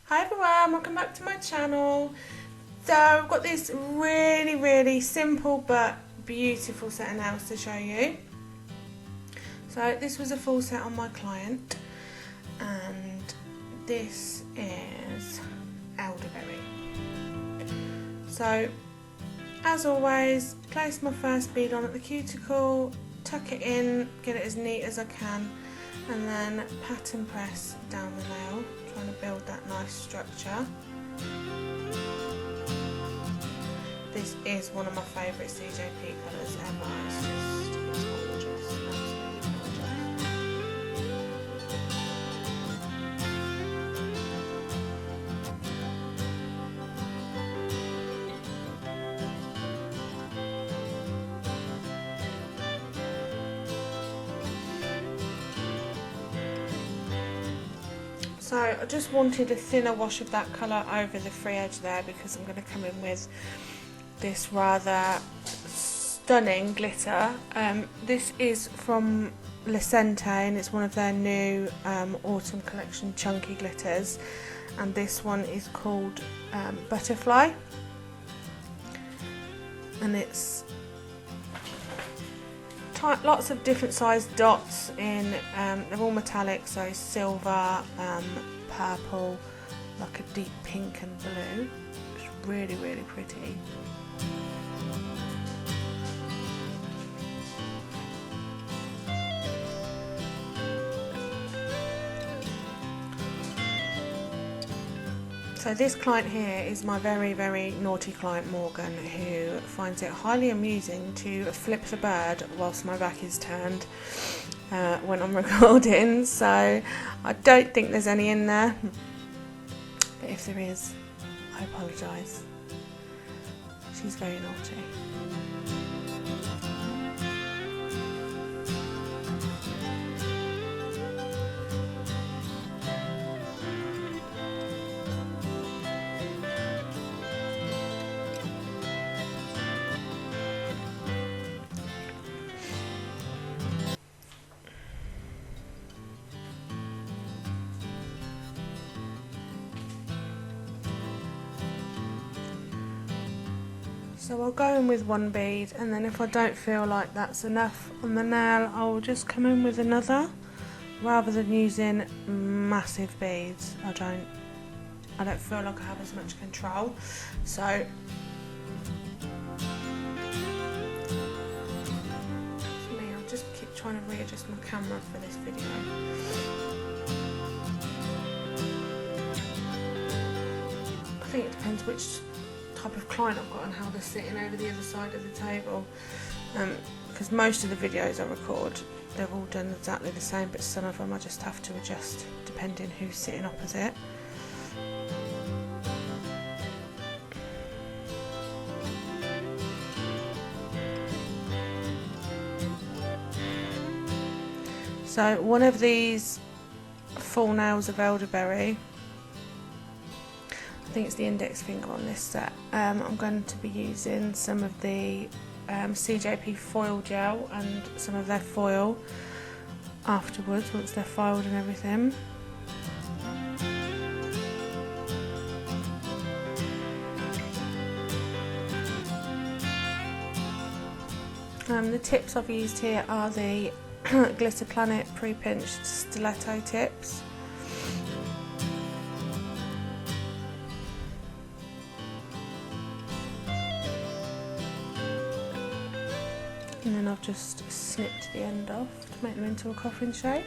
Hi everyone, welcome back to my channel. So I've got this really simple but beautiful set of nails to show you. So this was a full set on my client, and this is Elderberry. So as always, place my first bead on at the cuticle, tuck it in, get it as neat as I can, and then pat and press down the nail, trying to build that nice structure. This is one of my favourite CJP colours ever. It's gorgeous, absolutely gorgeous. So I just wanted a thinner wash of that colour over the free edge there, because I'm going to come in with this rather stunning glitter. This is from Lecente, and it's one of their new autumn collection chunky glitters, and this one is called Butterfly, and it's lots of different sized dots in, they're all metallic, so silver, purple, like a deep pink and blue. It's really pretty. So this client here is my very naughty client Morgan, who finds it highly amusing to flip the bird whilst my back is turned when I'm recording. So I don't think there's any in there, but if there is, I apologise. She's very naughty. So I'll go in with one bead, and then if I don't feel like that's enough on the nail, I'll just come in with another, rather than using massive beads. I don't feel like I have as much control. So for me, I'll just keep trying to readjust my camera for this video. I think it depends which type of client I've got and how they're sitting over the other side of the table, because most of the videos I record, they're all done exactly the same, but some of them I just have to adjust depending who's sitting opposite. So one of these full nails of Elderberry, I think it's the index finger on this set, I'm going to be using some of the CJP foil gel and some of their foil afterwards, once they're filed and everything. The tips I've used here are the Glitter Planet pre-pinched stiletto tips. And then I've just snipped the end off to make them into a coffin shape.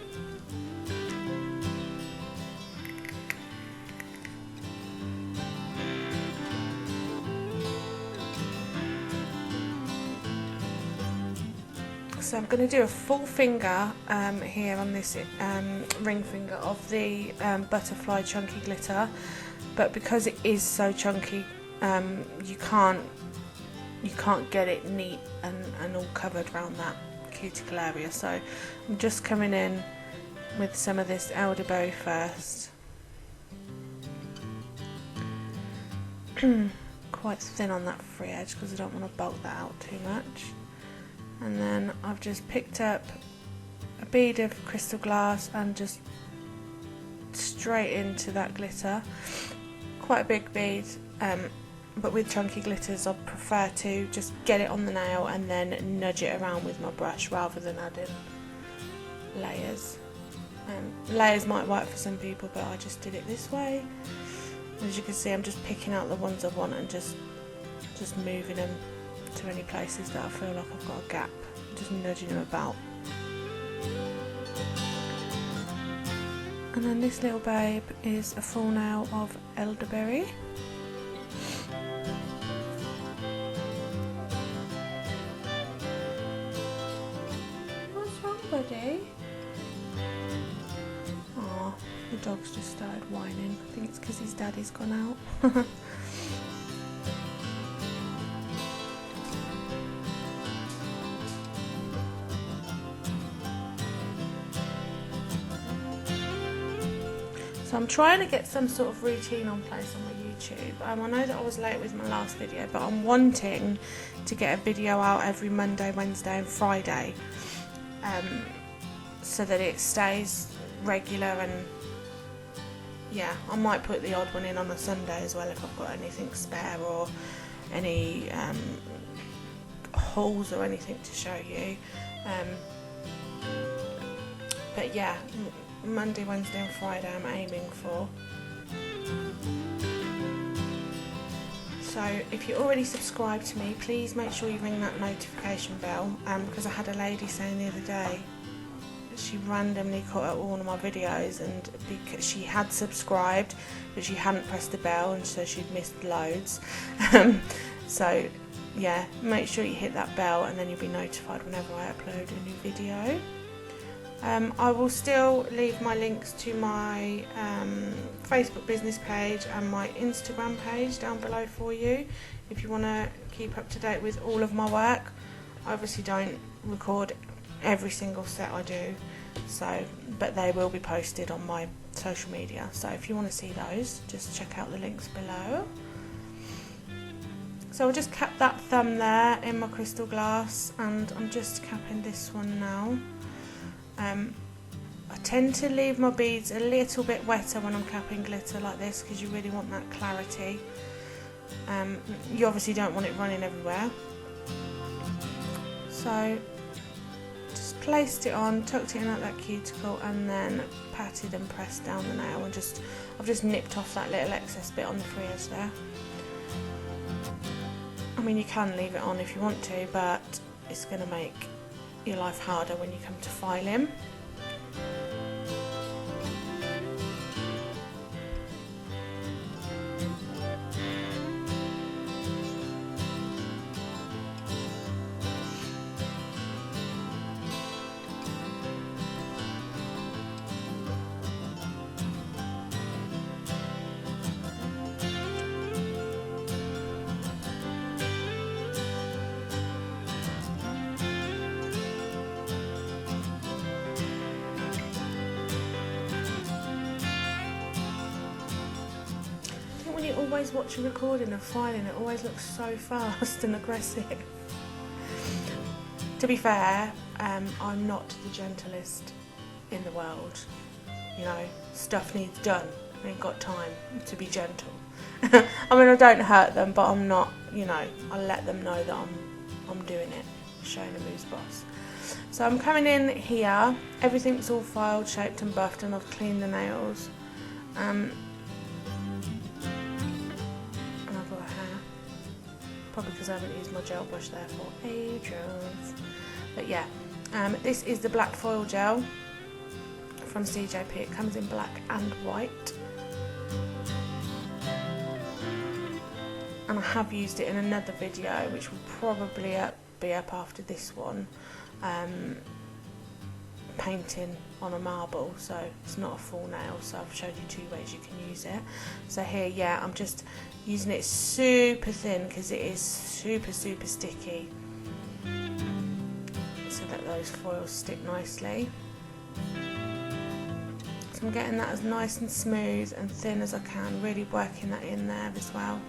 So I'm going to do a full finger here on this ring finger of the Butterfly chunky glitter, but because it is so chunky, you can't get it neat and all covered around that cuticle area. So I'm just coming in with some of this Elderberry first. Quite thin on that free edge because I don't want to bulk that out too much. And then I've just picked up a bead of crystal glass and just straight into that glitter. Quite a big bead, but with chunky glitters I prefer to just get it on the nail and then nudge it around with my brush rather than adding layers. Layers might work for some people, but I just did it this way. As you can see, I'm just picking out the ones I want and just moving them to any places that I feel like I've got a gap, just nudging them about. And then this little babe is a full nail of Elderberry. What's wrong, buddy? Oh, the dog's just started whining. I think it's because his daddy's gone out. So I'm trying to get some sort of routine on place on my YouTube. I know that I was late with my last video, but I'm wanting to get a video out every Monday, Wednesday and Friday, so that it stays regular. And yeah, I might put the odd one in on a Sunday as well if I've got anything spare or any hauls or anything to show you. But yeah, Monday, Wednesday and Friday I'm aiming for. So if you're already subscribed to me, please make sure you ring that notification bell, because I had a lady saying the other day that she randomly cut out all of my videos, and because she had subscribed but she hadn't pressed the bell, and so she'd missed loads. So yeah, make sure you hit that bell and then you'll be notified whenever I upload a new video. I will still leave my links to my Facebook business page and my Instagram page down below for you if you want to keep up to date with all of my work. I obviously don't record every single set I do, but they will be posted on my social media, so if you want to see those, just check out the links below. So I'll just cap that thumb there in my crystal glass, and I'm just capping this one now. I tend to leave my beads a little bit wetter when I'm capping glitter like this, because you really want that clarity. You obviously don't want it running everywhere. So just placed it on, tucked it in at that cuticle, and then patted and pressed down the nail, and I've just nipped off that little excess bit on the free edge there. I mean, you can leave it on if you want to, but it's going to make your life harder when you come to filing. When you always watch a recording of filing, it always looks so fast and aggressive. To be fair, I'm not the gentlest in the world. You know, stuff needs done. I ain't got time to be gentle. I mean, I don't hurt them, but I'm not, you know, I let them know that I'm doing it, showing them who's boss. So I'm coming in here, everything's all filed, shaped and buffed, and I've cleaned the nails. Probably because I haven't used my gel brush there for ages. But yeah, this is the black foil gel from CJP. It comes in black and white. And I have used it in another video, which will probably be up after this one. Painting on a marble, so it's not a full nail, so I've showed you 2 ways you can use it. So here, yeah, I'm just using it super thin because it is super sticky, so that those foils stick nicely. So I'm getting that as nice and smooth and thin as I can, really working that in there as well.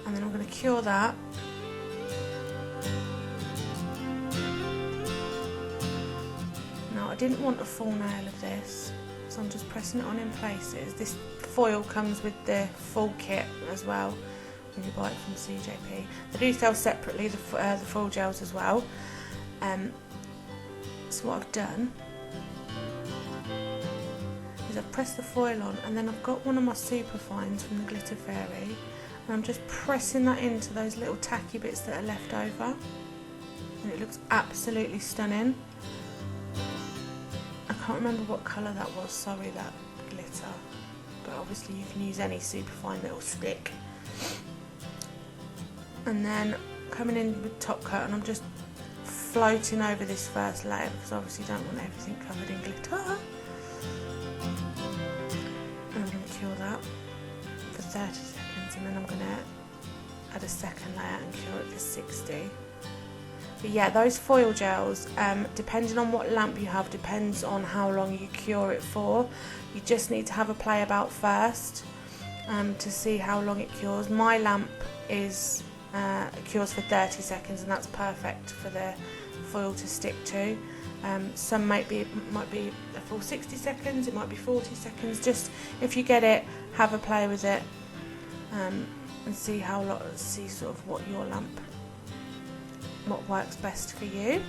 And then I'm going to cure that. Now I didn't want a full nail of this, so so I'm just pressing it on in places. This foil comes with the full kit as well when you buy it from CJP. They do sell separately the foil gels as well. So what I've done is I've pressed the foil on, and then I've got one of my super fines from the Glitter Fairy, and I'm just pressing that into those little tacky bits that are left over, and it looks absolutely stunning. I can't remember what colour that was, sorry, that glitter, but obviously you can use any super fine little stick. And then coming in with top coat, and I'm just floating over this first layer because obviously you don't want everything covered in glitter. And I'm going to cure that for 30 seconds, and then I'm going to add a second layer and cure it for 60. But yeah, those foil gels, depending on what lamp you have, depends on how long you cure it for. You just need to have a play about first to see how long it cures. My lamp is cures for 30 seconds, and that's perfect for the foil to stick to. Some might be a full 60 seconds, it might be 40 seconds. Just if you get it, have a play with it and see sort of what your lamp, what works best for you.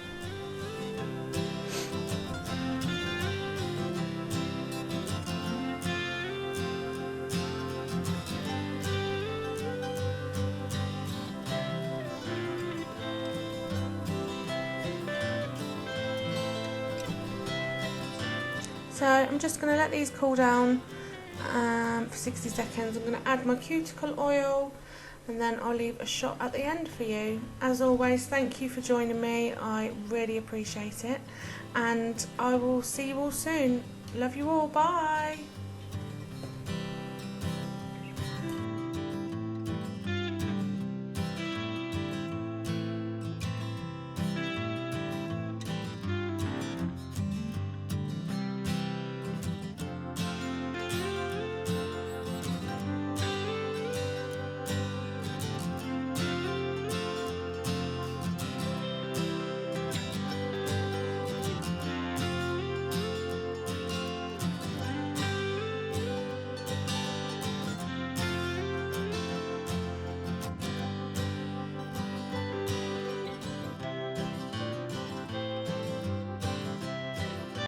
So I'm just going to let these cool down for 60 seconds. I'm going to add my cuticle oil, and then I'll leave a shot at the end for you. As always, thank you for joining me. I really appreciate it, and I will see you all soon. Love you all. Bye.